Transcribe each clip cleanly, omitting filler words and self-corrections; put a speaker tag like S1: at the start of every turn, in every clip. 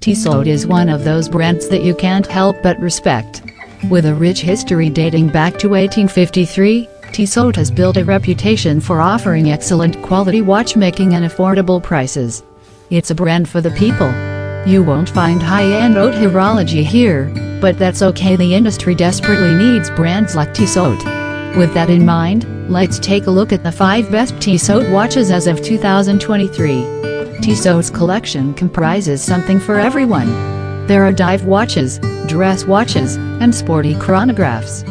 S1: Tissot is one of those brands that you can't help but respect. With a rich history dating back to 1853, Tissot has built a reputation for offering excellent quality watchmaking and affordable prices. It's a brand for the people. You won't find high-end haute horology here, but that's okay, the industry desperately needs brands like Tissot. With that in mind, let's take a look at the 5 best Tissot watches as of 2023. Tissot's collection comprises something for everyone. There are dive watches, dress watches, and sporty chronographs.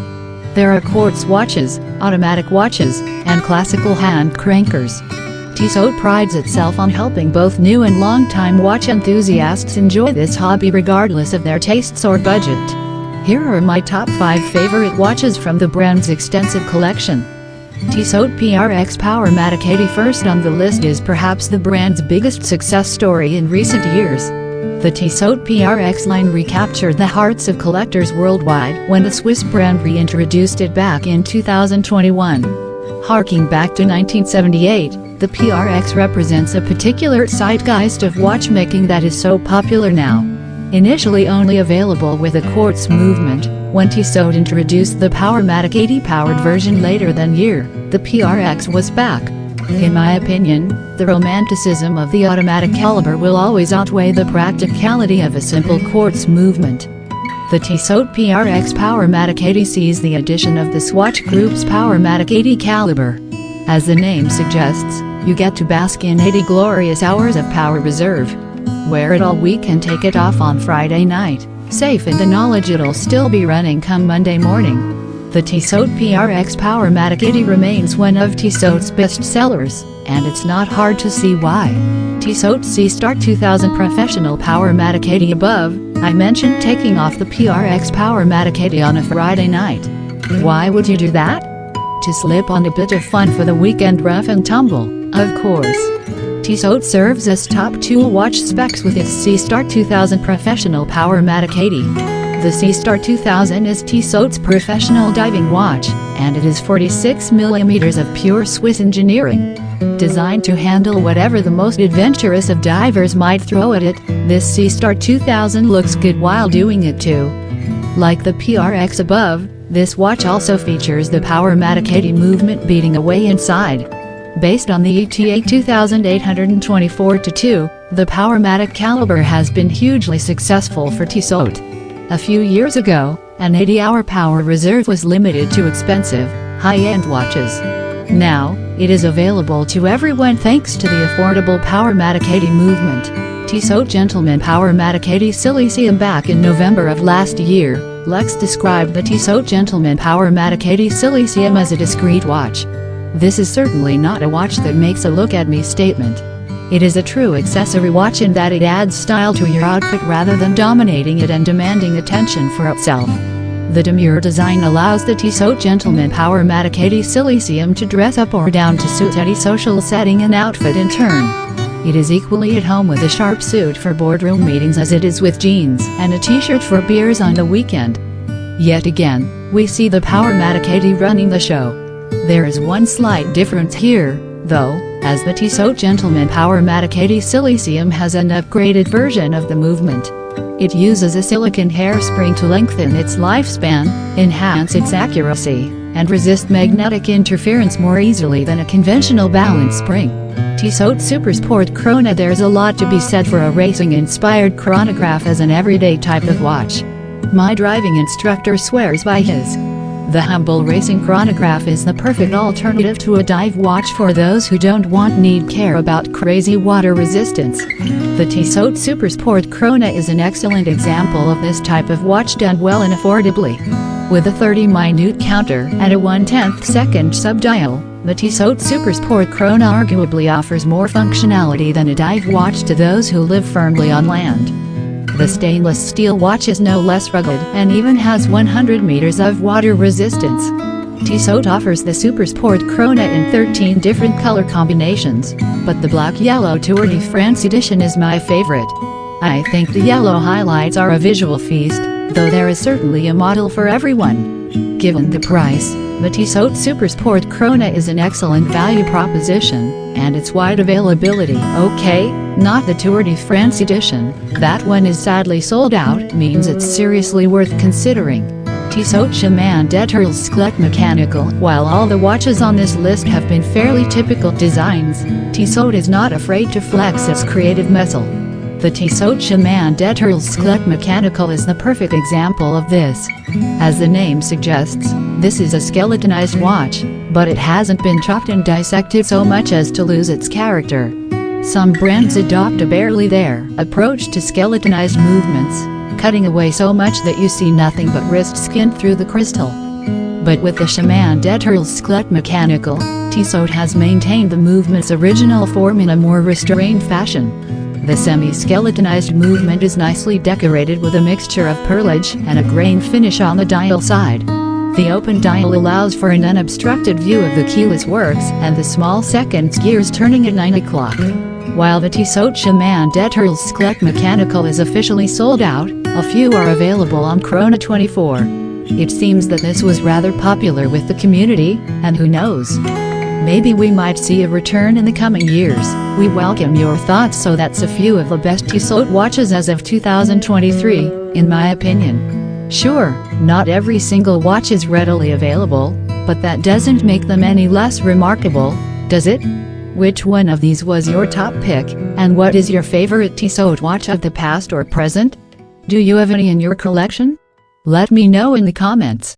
S1: There are quartz watches, automatic watches, and classical hand crankers. Tissot prides itself on helping both new and long-time watch enthusiasts enjoy this hobby regardless of their tastes or budget. Here are my top 5 favorite watches from the brand's extensive collection. Tissot PRX Powermatic 80. First on the list is perhaps the brand's biggest success story in recent years. The Tissot PRX line recaptured the hearts of collectors worldwide when the Swiss brand reintroduced it back in 2021. Harking back to 1978, the PRX represents a particular zeitgeist of watchmaking that is so popular now. Initially only available with a quartz movement, when Tissot introduced the Powermatic 80 powered version later that year, the PRX was back. In my opinion, the romanticism of the automatic Calibre will always outweigh the practicality of a simple quartz movement. The Tissot PRX Powermatic 80 sees the addition of the Swatch Group's Powermatic 80 Calibre. As the name suggests, you get to bask in 80 glorious hours of power reserve. Wear it all week and take it off on Friday night, safe in the knowledge it'll still be running come Monday morning. The Tissot PRX Powermatic 80 remains one of Tissot's best sellers, and it's not hard to see why. Tissot Seastar 2000 Professional Powermatic 80. Above, I mentioned taking off the PRX Powermatic 80 on a Friday night. Why would you do that? To slip on a bit of fun for the weekend rough and tumble, of course. Tissot serves as top tool watch specs with its Seastar 2000 Professional Powermatic 80. The Seastar 2000 is Tissot's professional diving watch, and it is 46mm of pure Swiss engineering. Designed to handle whatever the most adventurous of divers might throw at it, this Seastar 2000 looks good while doing it too. Like the PRX above, this watch also features the Powermatic 80 movement beating away inside. Based on the ETA 2824-2, the Powermatic Calibre has been hugely successful for Tissot. A few years ago, an 80-hour power reserve was limited to expensive, high-end watches. Now, it is available to everyone thanks to the affordable Powermatic 80 movement. Tissot Gentleman Powermatic 80 Silicium. Back in November of last year, Lex described the Tissot Gentleman Powermatic 80 Silicium as a discreet watch. This is certainly not a watch that makes a look-at-me statement. It is a true accessory watch in that it adds style to your outfit rather than dominating it and demanding attention for itself. The demure design allows the Tissot Gentleman Powermatic 80 Silicium to dress up or down to suit any social setting and outfit in turn. It is equally at home with a sharp suit for boardroom meetings as it is with jeans and a t-shirt for beers on the weekend. Yet again, we see the Powermatic 80 running the show. There is one slight difference here, though, as the Tissot Gentleman Powermatic 80 Silicium has an upgraded version of the movement. It uses a silicone hairspring to lengthen its lifespan, enhance its accuracy, and resist magnetic interference more easily than a conventional balance spring. Tissot Supersport Crona. There's a lot to be said for a racing-inspired chronograph as an everyday type of watch. My driving instructor swears by his. The humble racing chronograph is the perfect alternative to a dive watch for those who don't need care about crazy water resistance. The Tissot Supersport Crona is an excellent example of this type of watch done well and affordably. With a 30-minute counter and a 1/10 second subdial, the Tissot Supersport Crona arguably offers more functionality than a dive watch to those who live firmly on land. The stainless steel watch is no less rugged and even has 100 meters of water resistance. Tissot offers the Supersport Crona in 13 different color combinations, but the black-yellow Tour de France edition is my favorite. I think the yellow highlights are a visual feast, though there is certainly a model for everyone. Given the price, The Tissot Supersport Crona is an excellent value proposition, and its wide availability, okay, not the Tour de France edition, that one is sadly sold out, means it's seriously worth considering. Tissot Seamaster Skeletal Mechanical. While all the watches on this list have been fairly typical designs, Tissot is not afraid to flex its creative muscle. The Tissot Seamaster Skeletal Mechanical is the perfect example of this. As the name suggests, this is a skeletonized watch, but it hasn't been chopped and dissected so much as to lose its character. Some brands adopt a barely there approach to skeletonized movements, cutting away so much that you see nothing but wrist skin through the crystal. But with the Seamaster Skeletal Mechanical, Tissot has maintained the movement's original form in a more restrained fashion. The semi-skeletonized movement is nicely decorated with a mixture of perlage and a grain finish on the dial side. The open dial allows for an unobstructed view of the keyless works and the small seconds gears turning at 9 o'clock. While the Tissot Seamaster Skeletal Mechanical is officially sold out, a few are available on Crona 24. It seems that this was rather popular with the community, and who knows? Maybe we might see a return in the coming years. We welcome your thoughts. So that's a few of the best Tissot watches as of 2023, in my opinion. Sure, not every single watch is readily available, but that doesn't make them any less remarkable, does it? Which one of these was your top pick, and what is your favorite Tissot watch of the past or present? Do you have any in your collection? Let me know in the comments.